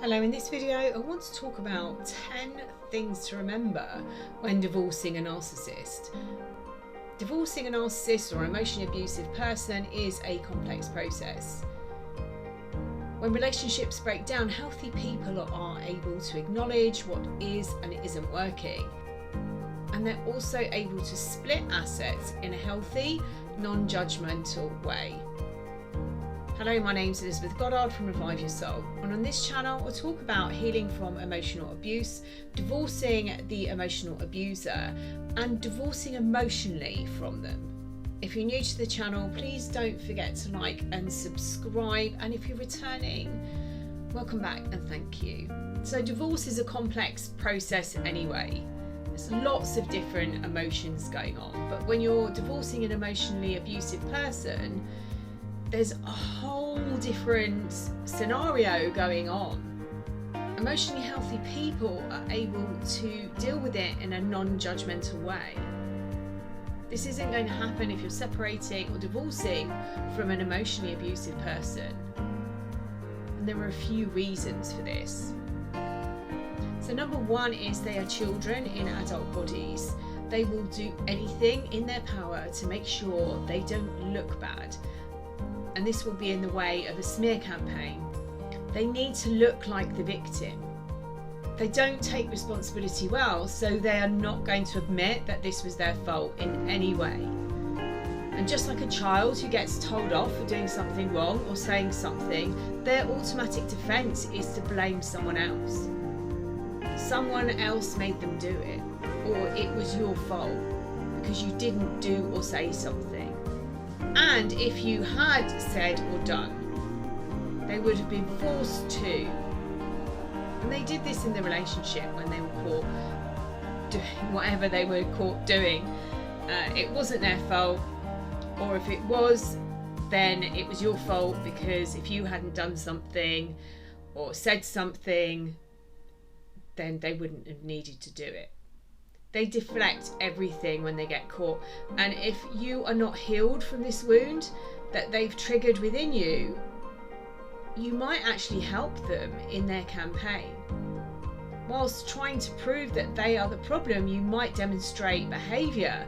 Hello, in this video I want to talk about 10 things to remember when divorcing a narcissist. Divorcing a narcissist or emotionally abusive person is a complex process. When relationships break down, healthy people are able to acknowledge what is and isn't working. And they're also able to split assets in a healthy, non-judgemental way. Hello, my name's Elizabeth Goddard from Revive Your Soul, and on this channel I'll talk about healing from emotional abuse, divorcing the emotional abuser, and divorcing emotionally from them. If you're new to the channel, please don't forget to like and subscribe, and if you're returning, welcome back and thank you. So divorce is a complex process anyway. There's lots of different emotions going on, but when you're divorcing an emotionally abusive person, there's a whole different scenario going on. Emotionally healthy people are able to deal with it in a non-judgmental way. This isn't going to happen if you're separating or divorcing from an emotionally abusive person. And there are a few reasons for this. So number one is they are children in adult bodies. They will do anything in their power to make sure they don't look bad. And this will be in the way of a smear campaign. They need to look like the victim. They don't take responsibility well, so they are not going to admit that this was their fault in any way. And just like a child who gets told off for doing something wrong or saying something, their automatic defense is to blame someone else. Someone else made them do it, or it was your fault because you didn't do or say something. And if you had said or done, they would have been forced to. And they did this in the relationship when they were caught doing whatever they were caught doing. It wasn't their fault, or if it was, then it was your fault because if you hadn't done something or said something, then they wouldn't have needed to do it. They deflect everything when they get caught. And if you are not healed from this wound that they've triggered within you, you might actually help them in their campaign. Whilst trying to prove that they are the problem, you might demonstrate behaviour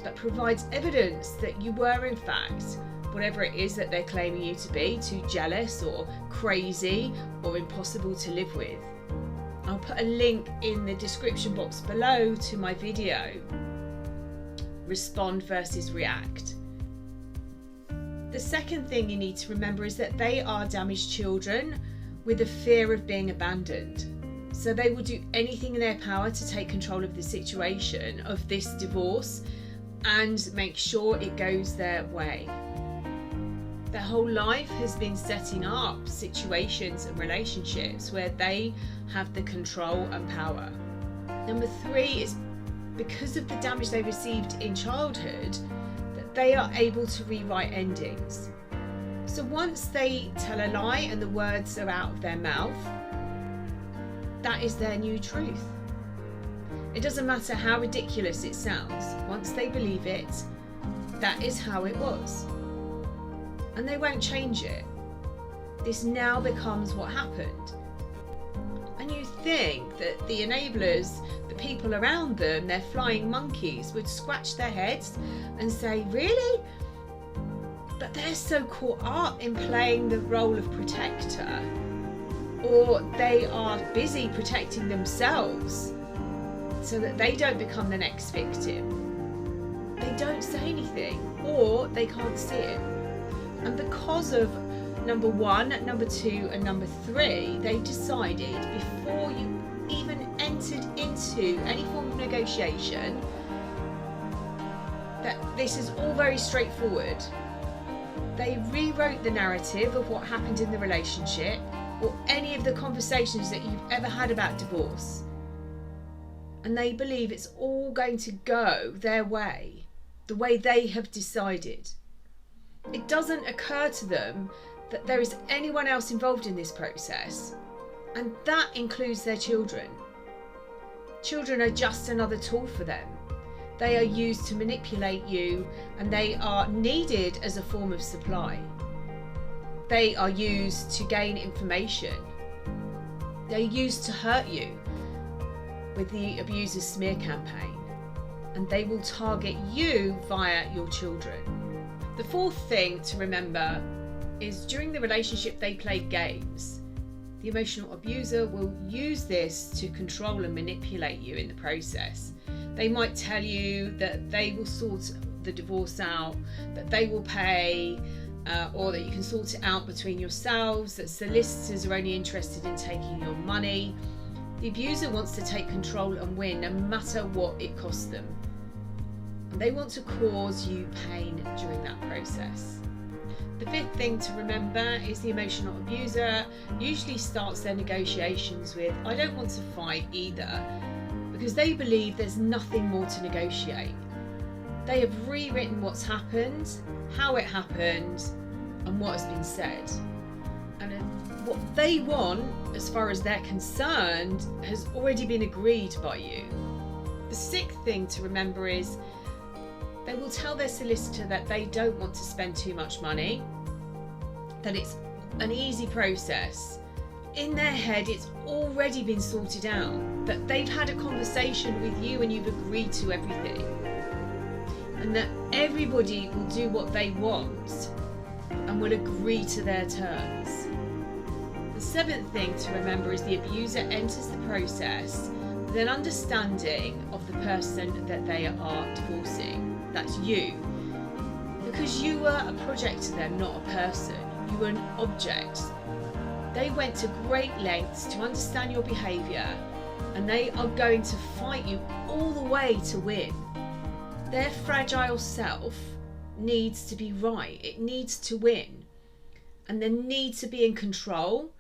that provides evidence that you were in fact, whatever it is that they're claiming you to be, too jealous or crazy or impossible to live with. I'll put a link in the description box below to my video, Respond versus React. The second thing you need to remember is that they are damaged children with a fear of being abandoned. So they will do anything in their power to take control of the situation of this divorce and make sure it goes their way. Their whole life has been setting up situations and relationships where they have the control and power. Number three is because of the damage they received in childhood, that they are able to rewrite endings. So once they tell a lie and the words are out of their mouth, that is their new truth. It doesn't matter how ridiculous it sounds. Once they believe it, that is how it was. And they won't change it. This now becomes what happened. And you think that the enablers, the people around them, their flying monkeys, would scratch their heads and say, really? But they're so caught up in playing the role of protector, or they are busy protecting themselves so that they don't become the next victim. They don't say anything, or they can't see it. And because of number one, number two, and number three, they decided before you even entered into any form of negotiation that this is all very straightforward. They rewrote the narrative of what happened in the relationship or any of the conversations that you've ever had about divorce. And they believe it's all going to go their way, the way they have decided. It doesn't occur to them that there is anyone else involved in this process, and that includes their children. Children are just another tool for them. They are used to manipulate you, and they are needed as a form of supply. They are used to gain information. They're used to hurt you with the abuser smear campaign, and they will target you via your children. The fourth thing to remember is during the relationship they play games. The emotional abuser will use this to control and manipulate you in the process. They might tell you that they will sort the divorce out, that they will pay, or that you can sort it out between yourselves, that solicitors are only interested in taking your money. The abuser wants to take control and win no matter what it costs them. And they want to cause you pain during that process. The fifth thing to remember is the emotional abuser usually starts their negotiations with, I don't want to fight either, because they believe there's nothing more to negotiate. They have rewritten what's happened, how it happened, and what has been said. And what they want, as far as they're concerned, has already been agreed by you. The sixth thing to remember is they will tell their solicitor that they don't want to spend too much money, that it's an easy process. In their head, it's already been sorted out, that they've had a conversation with you and you've agreed to everything, and that everybody will do what they want and will agree to their terms. The seventh thing to remember is the abuser enters the process with an understanding of the person that they are divorcing. That's you. Because you were a project to them, not a person. You were an object. They went to great lengths to understand your behaviour, and they are going to fight you all the way to win. Their fragile self needs to be right. It needs to win. And they need to be in control.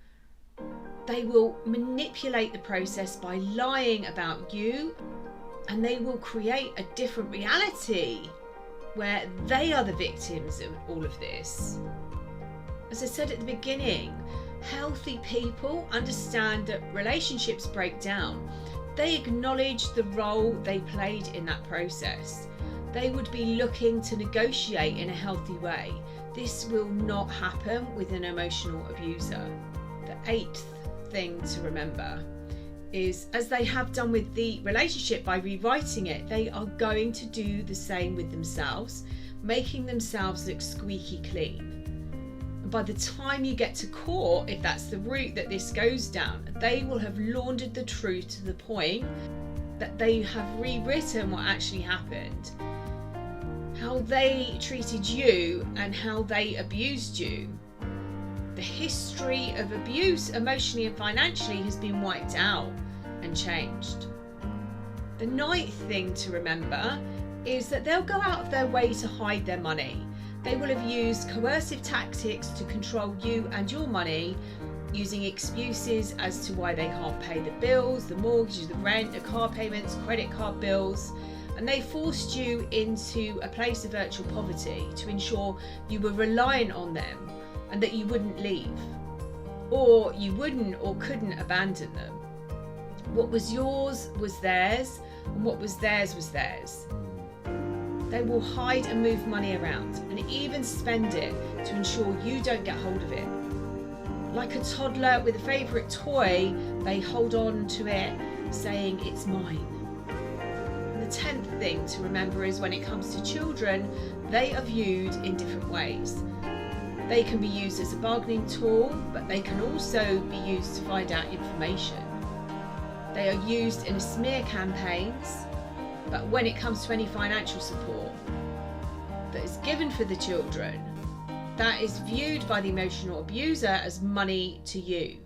They will manipulate the process by lying about you, and they will create a different reality where they are the victims of all of this. As I said at the beginning, healthy people understand that relationships break down. They acknowledge the role they played in that process. They would be looking to negotiate in a healthy way. This will not happen with an emotional abuser. The eighth thing to remember is, as they have done with the relationship by rewriting it, they are going to do the same with themselves, making themselves look squeaky clean. And by the time you get to court, if that's the route that this goes down, they will have laundered the truth to the point that they have rewritten what actually happened, how they treated you and how they abused you. The history of abuse, emotionally and financially, has been wiped out and changed. The ninth thing to remember is that they'll go out of their way to hide their money. They will have used coercive tactics to control you and your money, using excuses as to why they can't pay the bills, the mortgage, the rent, the car payments, credit card bills, and they forced you into a place of virtual poverty to ensure you were reliant on them and that you wouldn't leave, or you wouldn't or couldn't abandon them. What was yours was theirs, and what was theirs was theirs. They will hide and move money around and even spend it to ensure you don't get hold of it. Like a toddler with a favourite toy, they hold on to it, saying it's mine. And the 10th thing to remember is when it comes to children, they are viewed in different ways. They can be used as a bargaining tool, but they can also be used to find out information. They are used in smear campaigns, but when it comes to any financial support that is given for the children, that is viewed by the emotional abuser as money to you.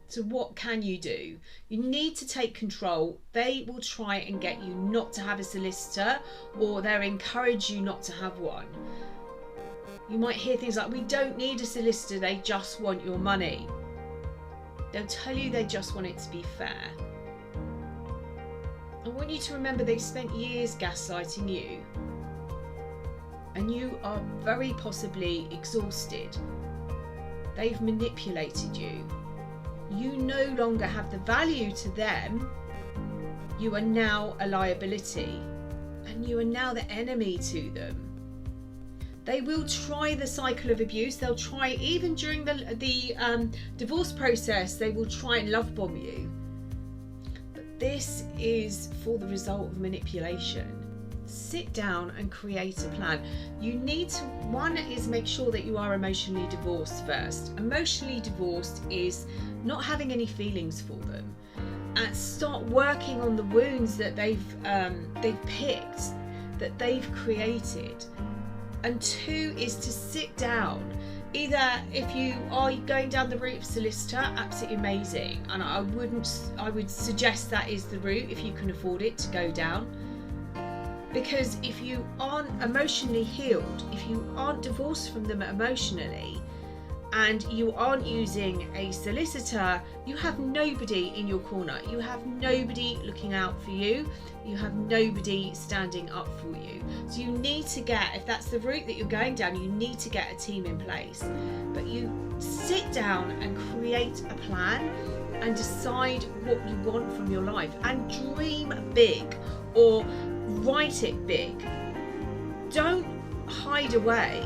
So what can you do? You need to take control. They will try and get you not to have a solicitor, or they'll encourage you not to have one. You might hear things like, we don't need a solicitor, they just want your money. They'll tell you they just want it to be fair. I want you to remember they've spent years gaslighting you, and you are very possibly exhausted. They've manipulated you. You no longer have the value to them. You are now a liability, and you are now the enemy to them. They will try the cycle of abuse. They'll try, even during the divorce process, they will try and love bomb you. But this is for the result of manipulation. Sit down and create a plan. You need to, one is make sure that you are emotionally divorced first. Emotionally divorced is not having any feelings for them. And start working on the wounds that they've picked, that they've created. And two is to sit down. Either if you are going down the route of solicitor, absolutely amazing. And I would suggest that is the route, if you can afford it, to go down. Because if you aren't emotionally healed, if you aren't divorced from them emotionally, and you aren't using a solicitor, you have nobody in your corner. You have nobody looking out for you. You have nobody standing up for you. So you need to get, if that's the route that you're going down, you need to get a team in place. But you sit down and create a plan and decide what you want from your life, and dream big or write it big. Don't hide away.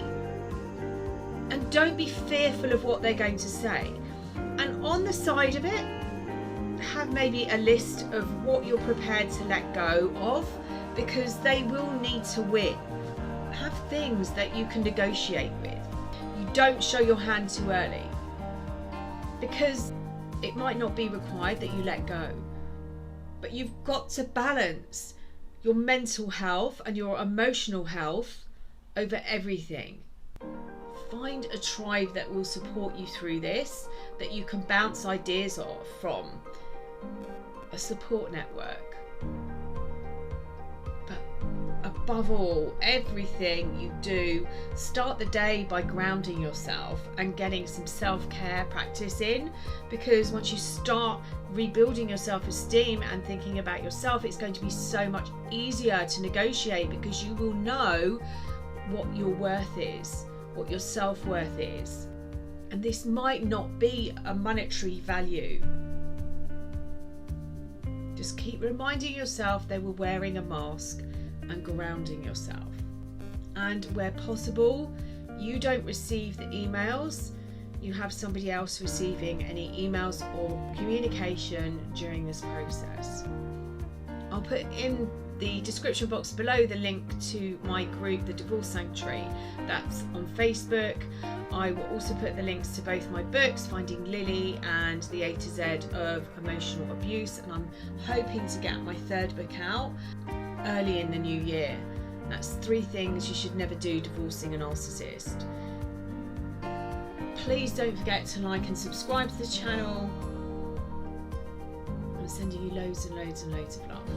And don't be fearful of what they're going to say. And on the side of it, have maybe a list of what you're prepared to let go of, because they will need to win. Have things that you can negotiate with. You don't show your hand too early, because it might not be required that you let go. But you've got to balance your mental health and your emotional health over everything. Find a tribe that will support you through this, that you can bounce ideas off from, a support network. But above all, everything you do, start the day by grounding yourself and getting some self-care practice in, because once you start rebuilding your self-esteem and thinking about yourself, it's going to be so much easier to negotiate, because you will know what your worth is, what your self-worth is. And this might not be a monetary value. Just keep reminding yourself they were wearing a mask and grounding yourself. And where possible, you don't receive the emails, you have somebody else receiving any emails or communication during this process. I'll put in the description box below the link to my group, The Divorce Sanctuary. That's on Facebook. I will also put the links to both my books, Finding Lily and The A to Z of Emotional Abuse, and I'm hoping to get my third book out early in the new year. That's 3 things you should never do divorcing a narcissist. Please don't forget to like and subscribe to the channel. I'm sending you loads and loads and loads of love.